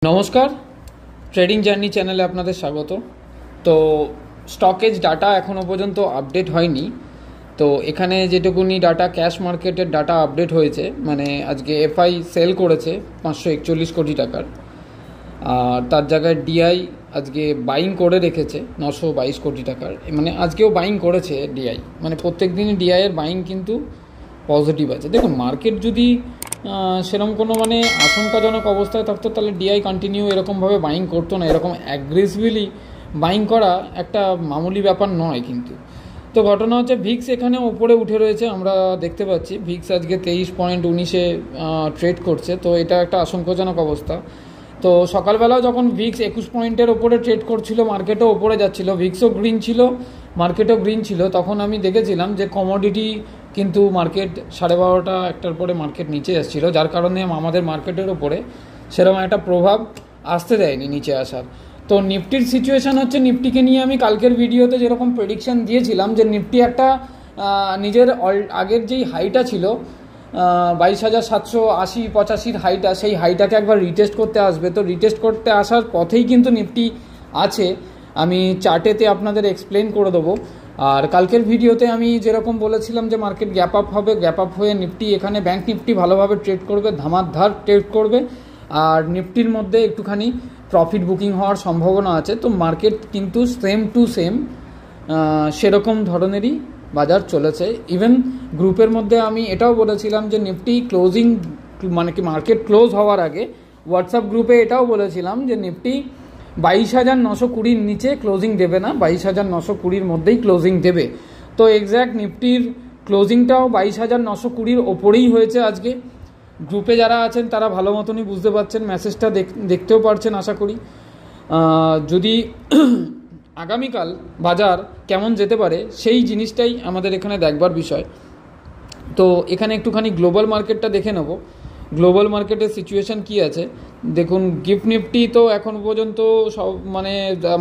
নমস্কার, trading journey চ্যানেলে আপনাদের স্বাগত। তো স্টকেজ ডাটা এখনও পর্যন্ত আপডেট হয়নি। তো এখানে যেটুকুনি ডাটা ক্যাশ মার্কেটের ডাটা আপডেট হয়েছে, মানে আজকে এফআই সেল করেছে 541 কোটি টাকার, আর তার জায়গায় ডিআই আজকে বাইং করে রেখেছে 922 কোটি টাকার। মানে আজকেও বাইং করেছে ডিআই, মানে প্রত্যেক দিনই ডিআইয়ের বাইং কিন্তু পজিটিভ আছে। দেখুন, মার্কেট যদি সেরকম কোনো মানে আশঙ্কাজনক অবস্থায় থাকতো তাহলে ডিআই কন্টিনিউ এরকমভাবে বাইং করতো না। এরকম অ্যাগ্রেসিভলি বাইং করা একটা মামুলি ব্যাপার নয় কিন্তু। তো ঘটনা হচ্ছে ভিক্স এখানে ওপরে উঠে রয়েছে, আমরা দেখতে পাচ্ছি ভিক্স আজকে 23.19-এ ট্রেড করছে। তো এটা একটা আশঙ্কাজনক অবস্থা। তো সকালবেলাও যখন ভিক্স 21 পয়েন্টের ওপরে ট্রেড করছিল, মার্কেটও ওপরে যাচ্ছিল, ভিক্সও গ্রিন ছিল, মার্কেটও গ্রিন ছিল, তখন আমি দেখেছিলাম যে কমোডিটি কিন্তু মার্কেট 12:30-1টার পরে মার্কেট নিচে আসছিল, যার কারণে আমাদের মার্কেটের ওপরে সেরকম একটা প্রভাব আসতে দেয়নি নিচে আসার। তো নিফটির সিচুয়েশান হচ্ছে, নিফটিকে নিয়ে আমি কালকের ভিডিওতে যেরকম প্রেডিকশান দিয়েছিলাম যে নিফটি একটা নিজের আগের যেই হাইটা ছিল 22,780-85 হাইটা, সেই হাইটাকে একবার রিটেস্ট করতে আসবে। তো রিটেস্ট করতে আসার পথেই কিন্তু নিফটি আছে, আমি চার্টেতে আপনাদের এক্সপ্লেন করে দেবো। আর কালকের ভিডিওতে আমি যেরকম বলেছিলাম যে মার্কেট গ্যাপ আপ হবে, গ্যাপ আপ হয়ে নিফটি এখানে ব্যাঙ্ক নিফটি ভালোভাবে ট্রেড করবে, ধামাধার ট্রেড করবে, আর নিফটির মধ্যে একটুখানি প্রফিট বুকিং হওয়ার সম্ভাবনা আছে। তো মার্কেট কিন্তু সেম টু সেম সেরকম ধরনেরই বাজার চলেছে। ইভেন গ্রুপের মধ্যে আমি এটাও বলেছিলাম যে নিফটি ক্লোজিং মানে কি মার্কেট ক্লোজ হওয়ার আগে হোয়াটসঅ্যাপ গ্রুপে এটাও বলেছিলাম যে নিফটি 22,920-র নিচে ক্লোজিং দেবে না, 22,920-র মধ্যেই ক্লোজিং দেবে। তো এক্স্যাক্ট নিফটির ক্লোজিংটাও 22,920-র ওপরেই হয়েছে আজকে। গ্রুপে যারা আছেন তারা ভালো মতনই বুঝতে পারছেন, মেসেজটা দেখতেও পারছেন আশা করি। যদি আগামীকাল বাজার কেমন যেতে পারে সেই জিনিসটাই আমাদের এখানে দেখবার বিষয়। তো এখানে একটুখানি গ্লোবাল মার্কেটটা দেখে নেব, গ্লোবাল মার্কেটের সিচুয়েশান কী আছে। দেখুন, গিফট নিফটি তো এখন পর্যন্ত সব মানে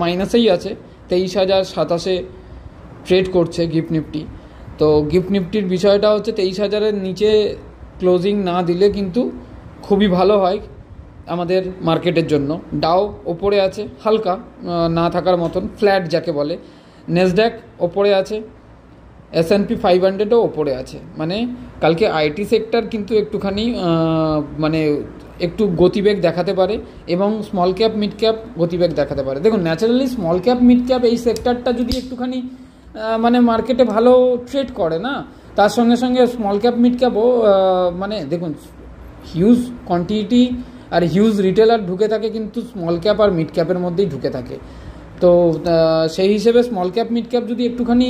মাইনাসেই আছে, 23,027-এ ট্রেড করছে গিফট নিফটি। তো গিফট নিফটির বিষয়টা হচ্ছে 23,000-এর নিচে ক্লোজিং না দিলে কিন্তু খুবই ভালো হয় আমাদের মার্কেটের জন্য। ডাও ওপরে আছে হালকা, না থাকার মতন, ফ্ল্যাট যাকে বলে। নেসড্যাক ওপরে আছে, S&P 500-ও ওপরে আছে। মানে কালকে আইটি সেক্টর কিন্তু একটুখানি মানে একটু গতিবেগ দেখাতে পারে, এবং স্মল ক্যাপ মিড ক্যাপ গতিবেগ দেখাতে পারে। দেখুন, naturally small cap mid cap এই সেক্টরটা যদি একটুখানি মানে মার্কেটে ভালো ট্রেড করে না, তার সঙ্গে সঙ্গে স্মল ক্যাপ মিড ক্যাপও মানে দেখুন হিউজ কোয়ান্টিটি আর হিউজ রিটেলার ঢুকে থাকে, কিন্তু স্মল ক্যাপ আর মিড ক্যাপের মধ্যেই ঢুকে থাকে। তো সেই হিসেবে স্মল ক্যাপ মিড ক্যাপ যদি একটুখানি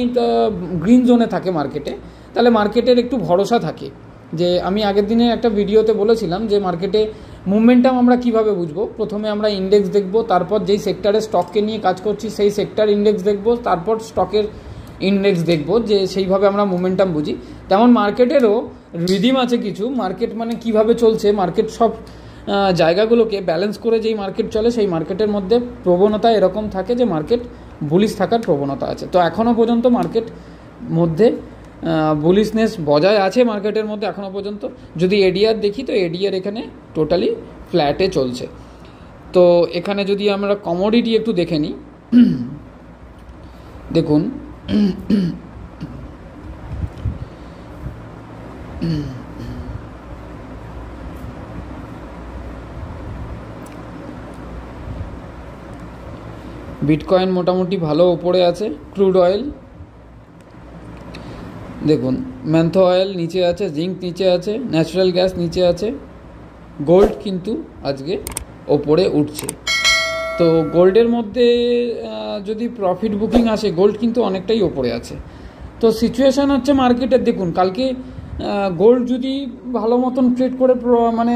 গ্রিন জোনে থাকে মার্কেটে, তাহলে মার্কেটের একটু ভরসা থাকে। যে আমি আগের দিনে একটা ভিডিওতে বলেছিলাম যে মার্কেটে মুভমেন্টাম আমরা কিভাবে বুঝবো, প্রথমে আমরা ইন্ডেক্স দেখব, তারপর যেই সেক্টরে স্টককে নিয়ে কাজ করছি সেই সেক্টর ইন্ডেক্স দেখব, তারপর স্টকের ইন্ডেক্স দেখব, যে সেইভাবে আমরা মুভমেন্টাম বুঝি। তেমন মার্কেটেরও রিদিম আছে কিছু। মার্কেট মানে কিভাবে চলছে, মার্কেট সব জায়গাগুলোকে ব্যালেন্স করে যেই মার্কেট চলে, সেই মার্কেটের মধ্যে প্রবণতা এরকম থাকে যে মার্কেট বুলিশ থাকার প্রবণতা আছে। তো এখনও পর্যন্ত মার্কেট মধ্যে বুলিশনেস বজায় আছে মার্কেটের মধ্যে এখনও পর্যন্ত। যদি এডিআর দেখি তো এডিআর এখানে টোটালি ফ্ল্যাটে চলছে। তো এখানে যদি আমরা কমোডিটি একটু দেখে নিই, দেখুন বিটকয়েন মোটামুটি ভালো ওপরে আছে, ক্রুড অয়েল দেখুন, ম্যান্থো অয়েল নিচে আছে, জিঙ্ক নিচে আছে, ন্যাচারাল গ্যাস নিচে আছে, গোল্ড কিন্তু আজকে ওপরে উঠছে। তো গোল্ডের মধ্যে যদি প্রফিট বুকিং আসে, গোল্ড কিন্তু অনেকটাই ওপরে আছে। তো সিচুয়েশান হচ্ছে মার্কেটের, দেখুন কালকে গোল্ড যদি ভালো মতন ট্রেড করে মানে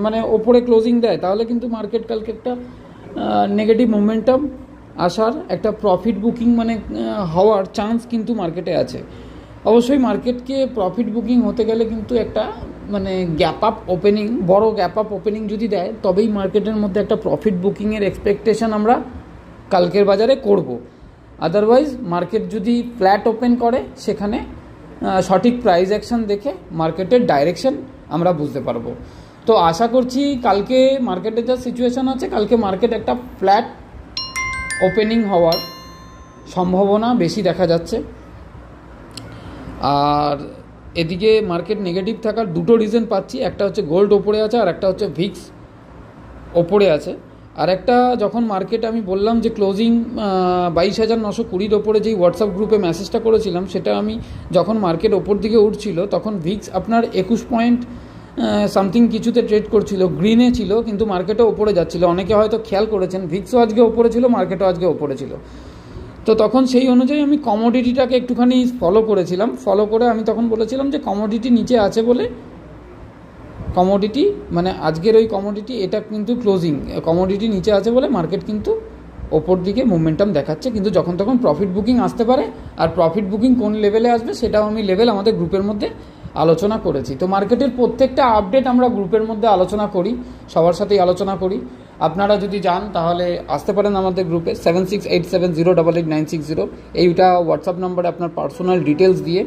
মানে ওপরে ক্লোজিং দেয়, তাহলে কিন্তু মার্কেট কালকে একটা নেগেটিভ মোমেন্টাম আসার, একটা প্রফিট বুকিং মানে হওয়ার চান্স কিন্তু মার্কেটে আছে। অবশ্যই মার্কেটকে প্রফিট বুকিং হতে গেলে কিন্তু একটা মানে গ্যাপ আপ ওপেনিং, বড় গ্যাপ আপ ওপেনিং যদি দেয়, তবেই মার্কেটের মধ্যে একটা প্রফিট বুকিংয়ের এক্সপেকটেশন আমরা কালকের বাজারে করব। আদারওয়াইজ মার্কেট যদি ফ্ল্যাট ওপেন করে, সেখানে সঠিক প্রাইস অ্যাকশন দেখে মার্কেটের ডাইরেকশন আমরা বুঝতে পারবো। তো আশা করছি কালকে মার্কেটের যা সিচুয়েশান আছে, কালকে মার্কেট একটা ফ্ল্যাট ওপেনিং হওয়ার সম্ভাবনা বেশি দেখা যাচ্ছে। আর এদিকে মার্কেট নেগেটিভ থাকার দুটো রিজন পাচ্ছি, একটা হচ্ছে গোল্ড ওপরে আছে আর একটা হচ্ছে ভিক্স ওপরে আছে। আর একটা যখন মার্কেট আমি বললাম যে ক্লোজিং 22,920 ওপরে যেই হোয়াটসঅ্যাপ গ্রুপে মেসেজটা করেছিলাম, সেটা আমি যখন মার্কেট ওপর দিকে উঠছিল তখন ভিক্স আপনার 21 পয়েন্ট সামথিং কিছুতে ট্রেড করছিল, গ্রিনে ছিল, কিন্তু মার্কেটও ওপরে যাচ্ছিল। অনেকে হয়তো খেয়াল করেছেন ভিক্সও আজকে ওপরে ছিল, মার্কেটও আজকে ওপরে ছিল। তো তখন সেই অনুযায়ী আমি কমোডিটিটাকে একটুখানি ফলো করেছিলাম। ফলো করে আমি তখন বলেছিলাম যে কমোডিটি নিচে আছে বলে, কমোডিটি মানে আজকের ওই কমোডিটি এটা কিন্তু ক্লোজিং কমোডিটি নিচে আছে বলে মার্কেট কিন্তু ওপর দিকে মোমেন্টাম দেখাচ্ছে। কিন্তু যখন তখন প্রফিট বুকিং আসতে পারে, আর প্রফিট বুকিং কোন লেভেলে আসবে সেটাও আমি লেভেল আমাদের গ্রুপের মধ্যে আলোচনা করেছি। তো মার্কেটের প্রত্যেকটা আপডেট আমরা গ্রুপের মধ্যে আলোচনা করি, সবার সাথেই আলোচনা করি। আপনারা যদি যান তাহলে আসতে পারেন আমাদের গ্রুপে 7687088960, এইটা হোয়াটসঅ্যাপ নাম্বারে আপনার পার্সোনাল ডিটেলস দিয়ে,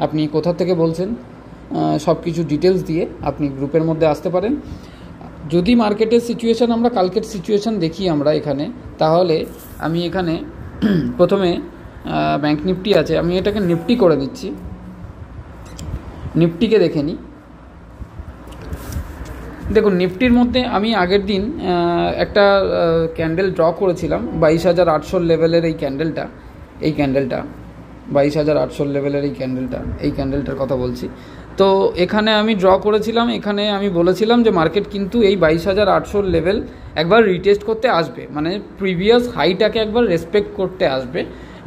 আপনি কোথা থেকে বলছেন সব কিছু ডিটেলস দিয়ে আপনি গ্রুপের মধ্যে আসতে পারেন। যদি মার্কেটের সিচুয়েশান আমরা কালকের সিচুয়েশান দেখি আমরা এখানে, তাহলে আমি এখানে প্রথমে ব্যাঙ্ক নিফটি আছে, আমি এটাকে নিফটি করে দিচ্ছি। নিফটিকে দেখে নিই। দেখুন নিফটির মধ্যে আমি আগের দিন একটা ক্যান্ডেল ড্র করেছিলাম 22,800 লেভেলের এই ক্যান্ডেলটা 22,800 লেভেলের এই ক্যান্ডেলটার কথা বলছি। তো এখানে আমি ড্র করেছিলাম, এখানে আমি বলেছিলাম যে মার্কেট কিন্তু এই 22,800 লেভেল একবার রিটেস্ট করতে আসবে, মানে প্রিভিয়াস হাইটাকে একবার রেসপেক্ট করতে আসবে,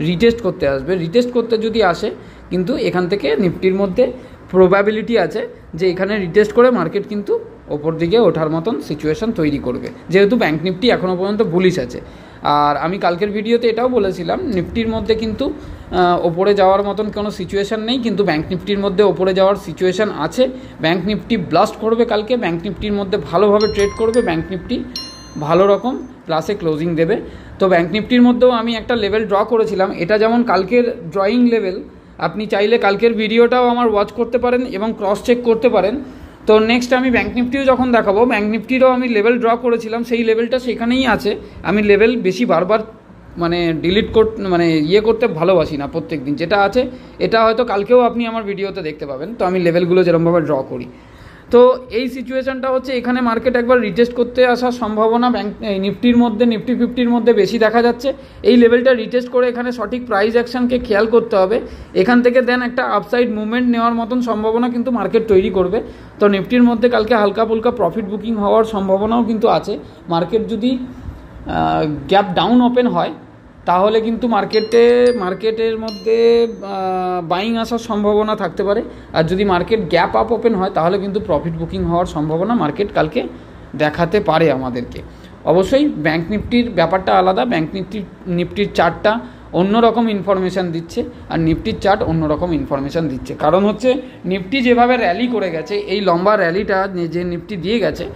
রিটেস্ট করতে যদি আসে কিন্তু এখান থেকে নিফটির মধ্যে প্রবাবিলিটি আছে যে এখানে রিটেস্ট করে মার্কেট কিন্তু ওপর দিকে ওঠার মতন সিচুয়েশান তৈরি করবে, যেহেতু ব্যাঙ্ক নিফটি এখনও পর্যন্ত বুলিশ আছে। আর আমি কালকের ভিডিওতে এটাও বলেছিলাম নিফটির মধ্যে কিন্তু ওপরে যাওয়ার মতন কোনো সিচুয়েশান নেই, কিন্তু ব্যাঙ্ক নিফটির মধ্যে ওপরে যাওয়ার সিচুয়েশান আছে। ব্যাঙ্ক নিফটি ব্লাস্ট করবে কালকে, ব্যাঙ্ক নিফটির মধ্যে ভালোভাবে ট্রেড করবে, ব্যাঙ্ক নিফটি ভালো রকম প্লাসে ক্লোজিং দেবে। তো ব্যাঙ্ক নিফটির মধ্যেও আমি একটা লেভেল ড্র করেছিলাম, এটা যেমন কালকের ড্রয়িং লেভেল, আপনি চাইলে কালকের ভিডিওটাও আমার ওয়াচ করতে পারেন এবং ক্রস চেক করতে পারেন। তো নেক্সট আমি ব্যাঙ্ক নিফটিও যখন দেখাবো, ব্যাঙ্ক নিফটিরও আমি লেভেল ড্র করেছিলাম, সেই লেভেলটা সেখানেই আছে। আমি লেভেল বেশি বারবার ডিলিট করতে ভালোবাসি না, প্রত্যেক দিন যেটা আছে এটা হয়তো কালকেও আপনি আমার ভিডিওতে দেখতে পাবেন। তো আমি লেভেলগুলো যেরকমভাবে ড্র করি, তো এই সিচুয়েশানটা হচ্ছে এখানে মার্কেট একবার রিটেস্ট করতে আসার সম্ভাবনা নিফটির মধ্যে, নিফটি 50-র মধ্যে বেশি দেখা যাচ্ছে। এই লেভেলটা রিটেস্ট করে এখানে সঠিক প্রাইস অ্যাকশনকে খেয়াল করতে হবে, এখান থেকে দেন একটা আপসাইড মুভমেন্ট নেওয়ার মতন সম্ভাবনা কিন্তু মার্কেট তৈরি করবে। তো নিফটির মধ্যে কালকে হালকা ফুলকা প্রফিট বুকিং হওয়ার সম্ভাবনাও কিন্তু আছে। মার্কেট যদি গ্যাপ ডাউন ওপেন হয় তাহলে কিন্তু মার্কেটের মধ্যে বাইং আসার সম্ভাবনা থাকতে পারে, আর যদি মার্কেট গ্যাপ আপ ওপেন হয় তাহলে কিন্তু প্রফিট বুকিং হওয়ার সম্ভাবনা মার্কেট কালকে দেখাতে পারে আমাদেরকে। অবশ্যই ব্যাঙ্ক নিফটির ব্যাপারটা আলাদা, ব্যাঙ্ক নিফটির চার্টটা অন্যরকম ইনফরমেশান দিচ্ছে আর নিফটির চার্ট অন্যরকম ইনফরমেশান দিচ্ছে। কারণ হচ্ছে নিফটি যেভাবে র্যালি করে গেছে, এই লম্বা র্যালিটা যে নিফটি দিয়ে গেছে,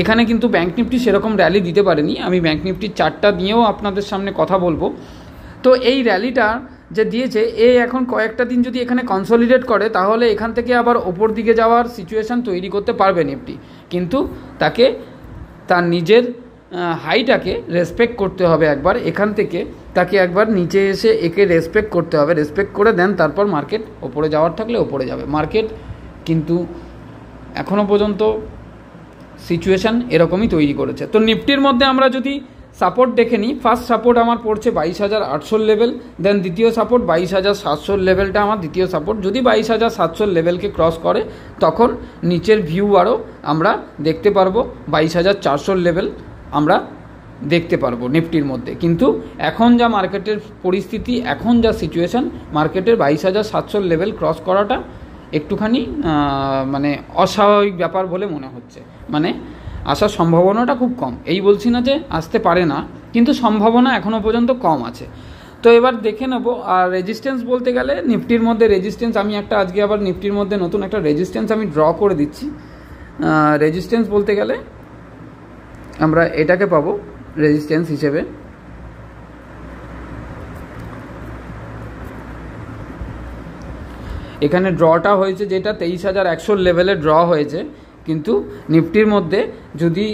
এখানে কিন্তু ব্যাঙ্ক নিফটি সেরকম র্যালি দিতে পারেনি। আমি ব্যাঙ্ক নিফটির চার্টটা নিয়েও আপনাদের সামনে কথা বলবো। তো এই র্যালিটা যে দিয়েছে, এখন কয়েকটা দিন যদি এখানে কনসলিডেট করে তাহলে এখান থেকে আবার ওপর দিকে যাওয়ার সিচুয়েশান তৈরি করতে পারবে নিফটি, কিন্তু তাকে তার নিজের হাইটাকে রেসপেক্ট করতে হবে। একবার এখান থেকে তাকে একবার নিচে এসে একে রেসপেক্ট করতে হবে, রেসপেক্ট করে দেন তারপর মার্কেট ওপরে যাওয়ার থাকলে ওপরে যাবে। মার্কেট কিন্তু এখনও পর্যন্ত সিচুয়েশান এরকমই তৈরি করেছে। তো নিফটির মধ্যে আমরা যদি সাপোর্ট দেখে নিই, ফার্স্ট সাপোর্ট আমার পড়ছে 22,800 লেভেল, দেন দ্বিতীয় সাপোর্ট 22,700 লেভেলটা আমার দ্বিতীয় সাপোর্ট। যদি 22,700 লেভেলকে ক্রস করে তখন নিচের ভিউ আরও আমরা দেখতে পারবো, 22,400 লেভেল আমরা দেখতে পারবো নিফটির মধ্যে। কিন্তু এখন যা মার্কেটের পরিস্থিতি, এখন যা সিচুয়েশান, মার্কেটের 22,700 লেভেল ক্রস করাটা একটুখানি অস্বাভাবিক ব্যাপার বলে মনে হচ্ছে, আসার সম্ভাবনাটা খুব কম। এই বলছি না যে আসতে পারে না, কিন্তু সম্ভাবনা এখনও পর্যন্ত কম আছে। তো এবার দেখে নেব। আর রেজিস্ট্যান্স বলতে গেলে নিফটির মধ্যে রেজিস্ট্যান্স আমি আজকে আবার নিফটির মধ্যে নতুন একটা রেজিস্ট্যান্স আমি ড্র করে দিচ্ছি। রেজিস্ট্যান্স বলতে গেলে আমরা এটাকে পাবো রেজিস্ট্যান্স হিসেবে, এখানে ড্রটা হয়েছে যেটা 23,100 লেভেলে ড্র হয়েছে, কিন্তু নিফটির মধ্যে যদি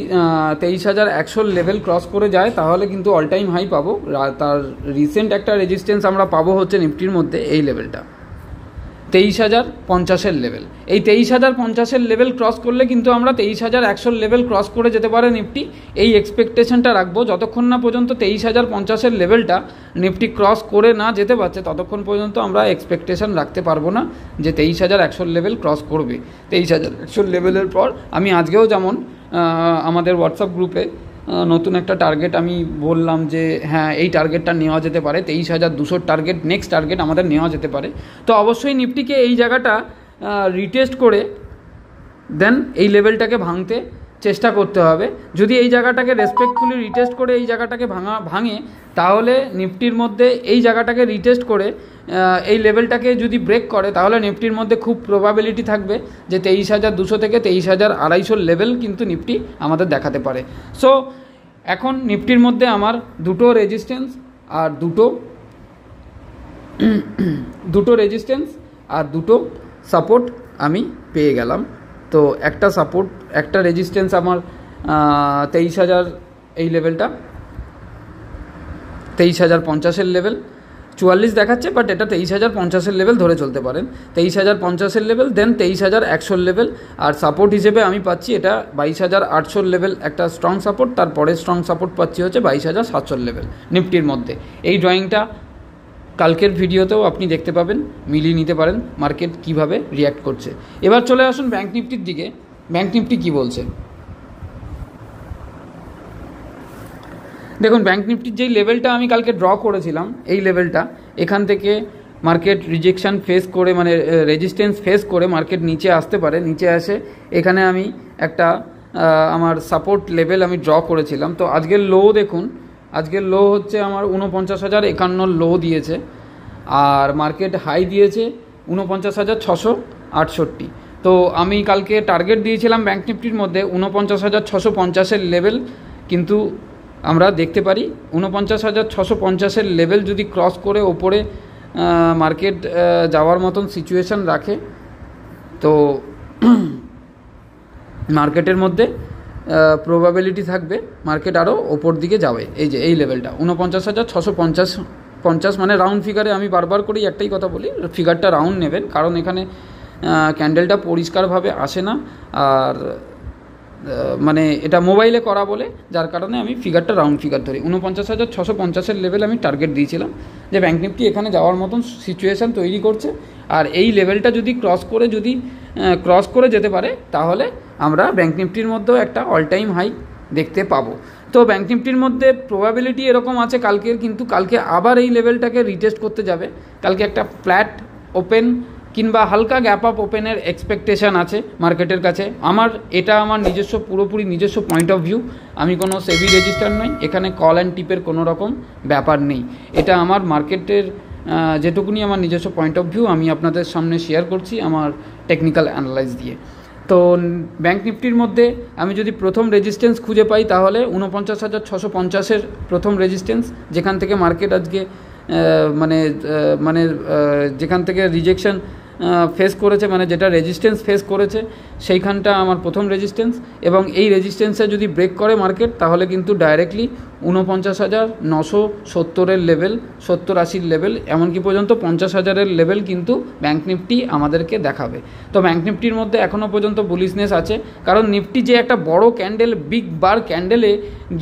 23,100 লেভেল ক্রস করে যায় তাহলে কিন্তু অল টাইম হাই পাবো। তার রিসেন্ট একটা রেজিস্ট্যান্স আমরা পাবো হচ্ছে নিফটির মধ্যে এই লেভেলটা 23,050 লেভেল। এই 23,050 লেভেল ক্রস করলে কিন্তু আমরা 23,100 লেভেল ক্রস করে যেতে পারে নিফটি, এই এক্সপেকটেশনটা রাখবো। যতক্ষণ না পর্যন্ত 23,050 লেভেলটা নিফটি ক্রস করে না যেতে পারছে ততক্ষণ পর্যন্ত আমরা এক্সপেকটেশন রাখতে পারবো না যে 23,100 লেভেল ক্রস করবে। 23,100 লেভেলের পর আমি আজকেও যেমন আমাদের হোয়াটসঅ্যাপ গ্রুপে নতুন একটা টার্গেট আমি বললাম যে হ্যাঁ এই টার্গেটটা নেওয়া যেতে পারে, 23,200 টার্গেট নেক্সট টার্গেট আমাদের নেওয়া যেতে পারে। তো অবশ্যই নিফটিকে এই জায়গাটা রিটেস্ট করে দেন এই লেভেলটাকে ভাঙতে চেষ্টা করতে হবে। যদি এই জায়গাটাকে রেসপেক্টফুলি রিটেস্ট করে এই জায়গাটাকে ভাঙে তাহলে নিফটির মধ্যে এই জায়গাটাকে রিটেস্ট করে এই লেভেলটাকে যদি ব্রেক করে তাহলে নিফটির মধ্যে খুব প্রবাবিলিটি থাকবে যে 23,200 থেকে 23,250 লেভেল কিন্তু নিফটি আমাদের দেখাতে পারে। সো এখন নিফটির মধ্যে আমার দুটো রেজিস্ট্যান্স আর দুটো রেজিস্ট্যান্স আর দুটো সাপোর্ট আমি পেয়ে গেলাম। তো একটা সাপোর্ট একটা রেজিস্ট্যান্স আমার 23,000 এই লেভেলটা 23,050 লেভেল 44 দেখাচ্ছে, বাট এটা 23,050 লেভেল ধরে চলতে পারেন। 23,050 লেভেল দেন 23,100 লেভেল, আর সাপোর্ট হিসেবে আমি পাচ্ছি এটা 22,800 লেভেল একটা স্ট্রং সাপোর্ট। তারপরে স্ট্রং সাপোর্ট পাচ্ছি হচ্ছে 22,700 লেভেল নিফটির মধ্যে। এই ড্রয়িংটা কালকের ভিডিওতেও আপনি দেখতে পাবেন, মিলিয়ে নিতে পারেন মার্কেট কিভাবে রিয়্যাক্ট করছে। এবার চলে আসুন ব্যাঙ্ক নিফটির দিকে। ব্যাঙ্ক নিফটি কী বলছে দেখুন। ব্যাঙ্ক নিফটির যেই লেভেলটা আমি কালকে ড্র করেছিলাম এই লেভেলটা, এখান থেকে মার্কেট রিজেকশান ফেস করে মানে রেজিস্ট্যান্স ফেস করে মার্কেট নিচে আসতে পারে। নিচে আসে এখানে আমি একটা আমার সাপোর্ট লেভেল আমি ড্র করেছিলাম। তো আজকের লো দেখুন, আজকের লো হচ্ছে আমার 49,051 লো দিয়েছে, আর মার্কেট হাই দিয়েছে 49,668। তো আমি কালকে টার্গেট দিয়েছিলাম ব্যাঙ্ক নিফটির মধ্যে 49,650 লেভেল, কিন্তু আমরা দেখতে পারি 49,650 লেভেল যদি ক্রস করে ওপরে মার্কেট যাওয়ার মতন সিচুয়েশান রাখে তো মার্কেটের মধ্যে প্রবাবিলিটি থাকবে মার্কেট আরও ওপর দিকে যাবে। এই যে এই লেভেলটা 49,650 মানে রাউন্ড ফিগারে আমি বারবার করেই একটাই কথা বলি, ফিগারটা রাউন্ড নেবেন, কারণ এখানে ক্যান্ডেলটা পরিষ্কারভাবে আসে না, আর মানে এটা মোবাইলে করা বলে যার কারণে আমি ফিগারটা রাউন্ড ফিগার ধরি। 49,650 লেভেল আমি টার্গেট দিয়েছিলাম যে ব্যাঙ্ক নিফটি এখানে যাওয়ার মতন সিচুয়েশান তৈরি করছে, আর এই লেভেলটা যদি ক্রস করে যেতে পারে তাহলে আমরা ব্যাঙ্ক নিফটির মধ্যেও একটা অল টাইম হাই দেখতে পাবো। তো ব্যাঙ্ক নিফটির মধ্যে প্রবাবিলিটি এরকম আছে কালকের, কিন্তু কালকে আবার এই লেভেলটাকে রিটেস্ট করতে যাবে। কালকে একটা ফ্ল্যাট ওপেন কিংবা হালকা গ্যাপ আপ ওপেনের এক্সপেকটেশান আছে মার্কেটের কাছে। এটা আমার পুরোপুরি নিজস্ব পয়েন্ট অফ ভিউ। আমি কোনো সেবি রেজিস্টার নই, এখানে কল অ্যান্ড টিপের কোনো রকম ব্যাপার নেই। এটা আমার মার্কেটের যেটুকুনি আমার নিজস্ব পয়েন্ট অফ ভিউ আমি আপনাদের সামনে শেয়ার করছি আমার টেকনিক্যাল অ্যানালাইজ দিয়ে। তো ব্যাঙ্ক নিফটির মধ্যে আমি যদি প্রথম রেজিস্ট্যান্স খুঁজে পাই তাহলে 49,650 প্রথম রেজিস্ট্যান্স, যেখান থেকে মার্কেট আজকে যেখান থেকে রিজেকশন ফেস করেছে, মানে যেটা রেজিস্ট্যান্স ফেস করেছে সেইখানটা আমার প্রথম রেজিস্ট্যান্স, এবং এই রেজিস্ট্যান্সে যদি ব্রেক করে মার্কেট তাহলে কিন্তু ডাইরেক্টলি 49,970 লেভেল, 70-80 লেভেল, এমনকি পর্যন্ত 50,000 লেভেল কিন্তু ব্যাঙ্ক নিফটি আমাদেরকে দেখাবে। তো ব্যাঙ্ক নিফটির মধ্যে এখনও পর্যন্ত বুলিশনেস আছে, কারণ নিফটি যে একটা বড় ক্যান্ডেল বিগ বার ক্যান্ডেলে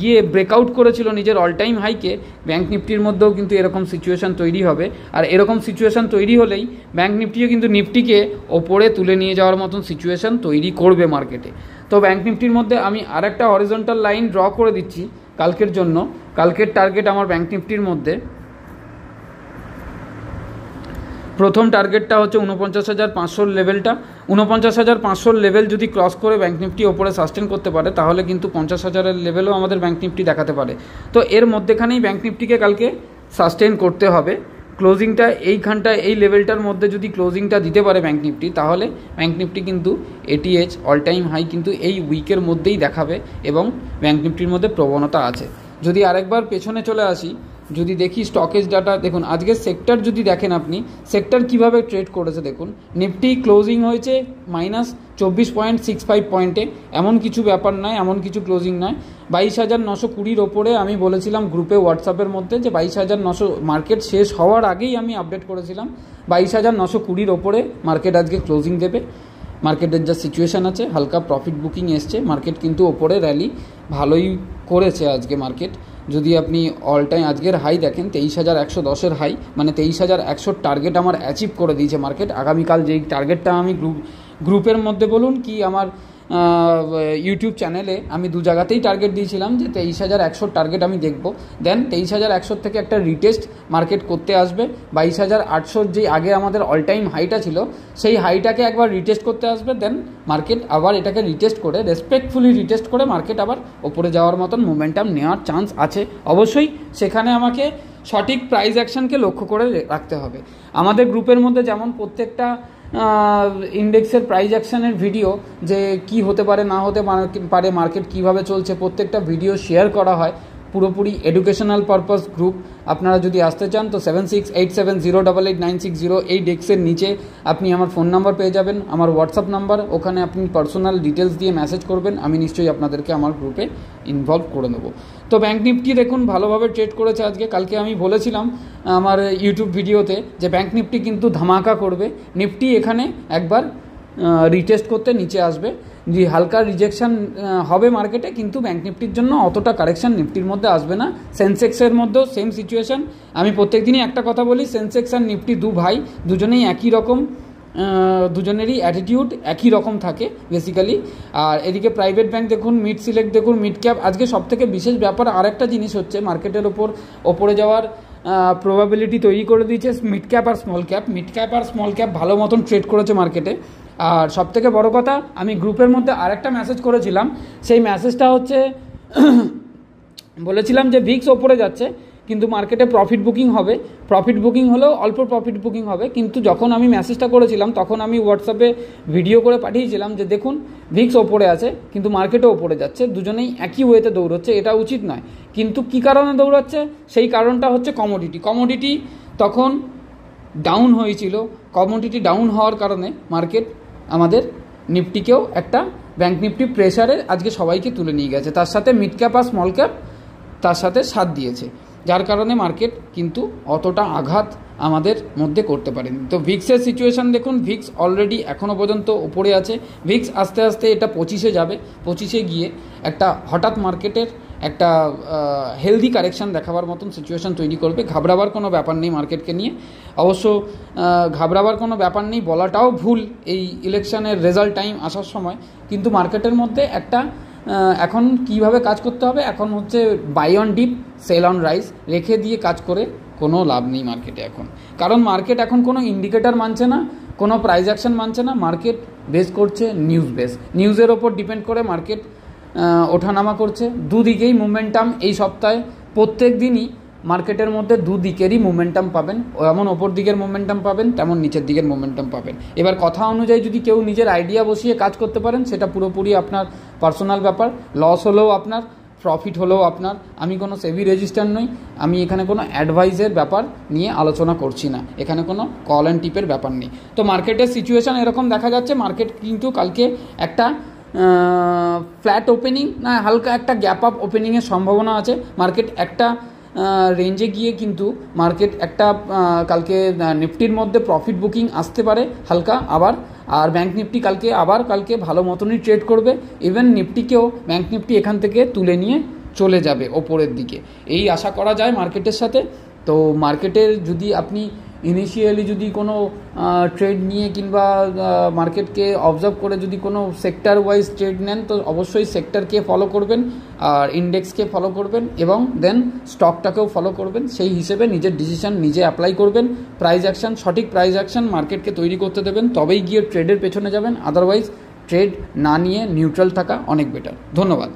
গিয়ে ব্রেকআউট করেছিল নিজের অল টাইম হাইকে, ব্যাঙ্ক নিফটির মধ্যেও কিন্তু এরকম সিচুয়েশান তৈরি হবে। আর এরকম সিচুয়েশান তৈরি হলেই ব্যাঙ্ক নিফটিও কিন্তু নিফটিকে ওপরে তুলে নিয়ে যাওয়ার মতন সিচুয়েশান তৈরি করবে মার্কেটে। তো ব্যাঙ্ক নিফটির মধ্যে আমি আরেকটা হরিজন্টাল লাইন ড্র করে দিচ্ছি কালকের জন্য। কালকের টার্গেট আমার ব্যাঙ্ক নিফটির মধ্যে প্রথম টার্গেটটা হচ্ছে 49,500 লেভেলটা। 49,500 লেভেল যদি ক্রস করে ব্যাঙ্ক নিফটি ওপরে সাস্টেন করতে পারে তাহলে কিন্তু 50,000 লেভেলও আমাদের ব্যাঙ্ক নিফটি দেখাতে পারে। তো এর মধ্যেখানেই ব্যাঙ্ক নিফটিকে কালকে সাস্টেন করতে হবে। ক্লোজিংটা এইখানটায় এই লেভেলটার মধ্যে যদি ক্লোজিংটা দিতে পারে ব্যাঙ্ক নিফটি, তাহলে ব্যাঙ্ক নিফটি কিন্তু এটিএইচ অল টাইম হাই কিন্তু এই উইকের মধ্যেই দেখাবে এবং ব্যাঙ্ক নিফটির মধ্যে প্রবণতা আছে। যদি আরেকবার পেছনে চলে আসি যদি দেখি স্টকেজ ডাটা, দেখুন আজকে সেক্টর যদি দেখেন আপনি, সেক্টর কিভাবে ট্রেড করেছে দেখুন। নিফটি ক্লোজিং হয়েছে -24.65 পয়েন্টে, এমন কিছু ব্যাপার নয়, এমন কিছু ক্লোজিং নয়। 22,920 ওপরে আমি বলেছিলাম গ্রুপে হোয়াটসঅ্যাপের মধ্যে যে 22,900 মার্কেট শেষ হওয়ার আগেই আমি আপডেট করেছিলাম 22,920 ওপরে মার্কেট আজকে ক্লোজিং দেবে। মার্কেটের যা সিচুয়েশান আছে, হালকা প্রফিট বুকিং এসছে, মার্কেট কিন্তু ওপরে র্যালি ভালোই করেছে আজকে মার্কেট। যদি আপনি অল টাইম আজকের হাই দেখেন 23,110-এর হাই, মানে 23,100 টার্গেট আমার অ্যাচিভ করে দিয়েছে মার্কেট। আগামীকাল যেই টার্গেটটা আমি গ্রুপের মধ্যে বলুন কি আমার ইউটিউব চ্যানেলে আমি দু জায়গাতেই টার্গেট দিয়েছিলাম যে 23,100 টার্গেট আমি দেখব। দেন 23,100 থেকে একটা রিটেস্ট মার্কেট করতে আসবে। 22,800 যেই আগে আমাদের অল টাইম হাইটা ছিল, সেই হাইটাকে একবার রিটেস্ট করতে আসবে। দেন মার্কেট আবার এটাকে রিটেস্ট করে, রেসপেক্টফুলি রিটেস্ট করে মার্কেট আবার ওপরে যাওয়ার মতন মোমেন্টাম নেওয়ার চান্স আছে। অবশ্যই সেখানে আমাকে সঠিক প্রাইস অ্যাকশনকে লক্ষ্য করে রাখতে হবে। আমাদের গ্রুপের মধ্যে যেমন প্রত্যেকটা ইন্ডেক্সের প্রাইস অ্যাকশনের ভিডিও, যে কি হতে পারে না হতে পারে, মার্কেট কিভাবে চলছে, প্রত্যেকটা ভিডিও শেয়ার করা হয়। পুরোপুরি এডুকেশনাল পারপাস গ্রুপ। আপনারা যদি আসতে চান তো 7687088960 এই ডেস্কের নিচে আপনি আমার ফোন নাম্বার পেয়ে যাবেন, আমার হোয়াটসঅ্যাপ নাম্বার, ওখানে আপনি পার্সোনাল ডিটেলস দিয়ে মেসেজ করবেন, আমি নিশ্চয়ই আপনাদেরকে আমার গ্রুপে ইনভলভ করে নেব। তো ব্যাঙ্ক নিফটি দেখুন ভালোভাবে ট্রেড করেছে আজকে। কালকে আমি বলেছিলাম আমার ইউটিউব ভিডিওতে যে ব্যাঙ্ক নিফটি কিন্তু ধামাকা করবে। নিফটি এখানে একবার রিটেস্ট করতে নিচে আসবে, যে হালকা রিজেকশন হবে মার্কেটে, কিন্তু ব্যাঙ্ক নিফটির জন্য অতটা কারেকশন নিফটির মধ্যে আসবে না। সেন্সেক্সের মধ্যেও সেম সিচুয়েশন। আমি প্রত্যেক দিনই একটা কথা বলি, সেন্সেক্স আর নিফটি দু ভাই, দুজনেই একই রকম, দুজনেরই অ্যাটিটিউড একই রকম থাকে বেসিক্যালি। আর এদিকে প্রাইভেট ব্যাঙ্ক দেখুন, মিড সিলেক্ট দেখুন, মিড ক্যাপ। আজকে সবথেকে বিশেষ ব্যাপার আরেকটা জিনিস হচ্ছে, মার্কেটের ওপরে যাওয়ার প্রবাবিলিটি তৈরি করে দিয়েছে মিড ক্যাপ আর স্মল ক্যাপ। মিড ক্যাপ আর স্মল ক্যাপ ভালো মতন ট্রেড করেছে মার্কেটে। আর সবথেকে বড় কথা, আমি গ্রুপের মধ্যে আরেকটা মেসেজ করেছিলাম, সেই মেসেজটা হচ্ছে বলেছিলাম যে ভিক্স ওপরে যাচ্ছে কিন্তু মার্কেটে প্রফিট বুকিং হবে। প্রফিট বুকিং হলেও অল্প প্রফিট বুকিং হবে, কিন্তু যখন আমি মেসেজটা করেছিলাম তখন আমি হোয়াটসঅ্যাপে ভিডিও করে পাঠিয়েছিলাম যে দেখুন ভিক্স ওপরে আছে কিন্তু মার্কেটও ওপরে যাচ্ছে, দুজনেই একই ওয়েতে দৌড়চ্ছে, এটা উচিত নয়। কিন্তু কী কারণে দৌড়াচ্ছে, সেই কারণটা হচ্ছে কমোডিটি তখন ডাউন হয়েছিল। কমোডিটি ডাউন হওয়ার কারণে মার্কেট আমাদের নিফটিকেও একটা ব্যাঙ্ক নিফটি প্রেসারে আজকে সবাইকে তুলে নিয়ে গেছে, তার সাথে মিড ক্যাপ আর স্মল ক্যাপ তার সাথে সাথ দিয়েছে, যার কারণে মার্কেট কিন্তু অতটা আঘাত আমাদের মধ্যে করতে পারেনি। তো ভিক্সের সিচুয়েশান দেখুন, ভিক্স অলরেডি এখনও পর্যন্ত ওপরে আছে। ভিক্স আস্তে আস্তে এটা 25-এ যাবে, 25-এ গিয়ে একটা হঠাৎ মার্কেটের একটা হেলদি কারেকশান দেখাবার মতন সিচুয়েশান তৈরি করবে। ঘাবড়াবার কোনো ব্যাপার নেই মার্কেটকে নিয়ে। অবশ্য ঘাবড়াবার কোনো ব্যাপার নেই বলাটাও ভুল এই ইলেকশনের রেজাল্ট টাইম আসার সময়, কিন্তু মার্কেটের মধ্যে একটা এখন কিভাবে কাজ করতে হবে, এখন হচ্ছে buy on dip sell on rise রেখে দিয়ে কাজ করে কোনো লাভ নেই মার্কেটে এখন। কারণ মার্কেট এখন কোনো ইন্ডিকেটর মানছে না, কোনো প্রাইস অ্যাকশন মানছে না, মার্কেট বেস করছে নিউজের ওপর ডিপেন্ড করে মার্কেট ওঠানামা করছে। দুদিকেই মোমেন্টাম এই সপ্তাহে প্রত্যেক দিনই মার্কেটের মধ্যে দুদিকেরই মোমেন্টাম পাবেন, যেমন ওপর দিকের মোমেন্টাম পাবেন তেমন নিচের দিকের মোমেন্টাম পাবেন। এবার কথা অনুযায়ী যদি কেউ নিজের আইডিয়া বসিয়ে কাজ করতে পারেন সেটা পুরোপুরি আপনার পার্সোনাল ব্যাপার। লস হলেও আপনার, প্রফিট হলেও আপনার। আমি কোনো সেবি রেজিস্টার নই, আমি এখানে কোনো অ্যাডভাইসের ব্যাপার নিয়ে আলোচনা করছি না, এখানে কোনো কল অ্যান্ড টিপের ব্যাপার নেই। তো মার্কেটের সিচুয়েশান এরকম দেখা যাচ্ছে। মার্কেট কিন্তু কালকে একটা ফ্ল্যাট ওপেনিং না হালকা একটা গ্যাপ আপ ওপেনিংয়ের সম্ভাবনা আছে। মার্কেট একটা রেঞ্জে গিয়ে কিন্তু মার্কেট একটা কালকে নিফটির মধ্যে প্রফিট বুকিং আসতে পারে হালকা আবার। আর ব্যাঙ্ক নিফটি কালকে ভালো মতনই ট্রেড করবে। ইভেন নিফটিকেও ব্যাঙ্ক নিফটি এখান থেকে তুলে নিয়ে চলে যাবে ওপরের দিকে, এই আশা করা যায় মার্কেটের সাথে। তো মার্কেটের যদি আপনি ইনিশিয়ালি যদি কোনো ট্রেড নিয়ে কিংবা মার্কেটকে অবজার্ভ করে যদি কোনো সেক্টর ওয়াইজ ট্রেড নেন তো অবশ্যই সেক্টরকে ফলো করবেন আর ইন্ডেক্সকে ফলো করবেন এবং দেন স্টকটাকেও ফলো করবেন। সেই হিসেবে নিজের ডিসিশন নিজে অ্যাপ্লাই করবেন। প্রাইস অ্যাকশন, সঠিক প্রাইস অ্যাকশন মার্কেটকে তৈরি করতে দেবেন, তবেই গিয়ে ট্রেডের পেছনে যাবেন। আদারওয়াইজ ট্রেড না নিয়ে নিউট্রাল থাকা অনেক বেটার। ধন্যবাদ।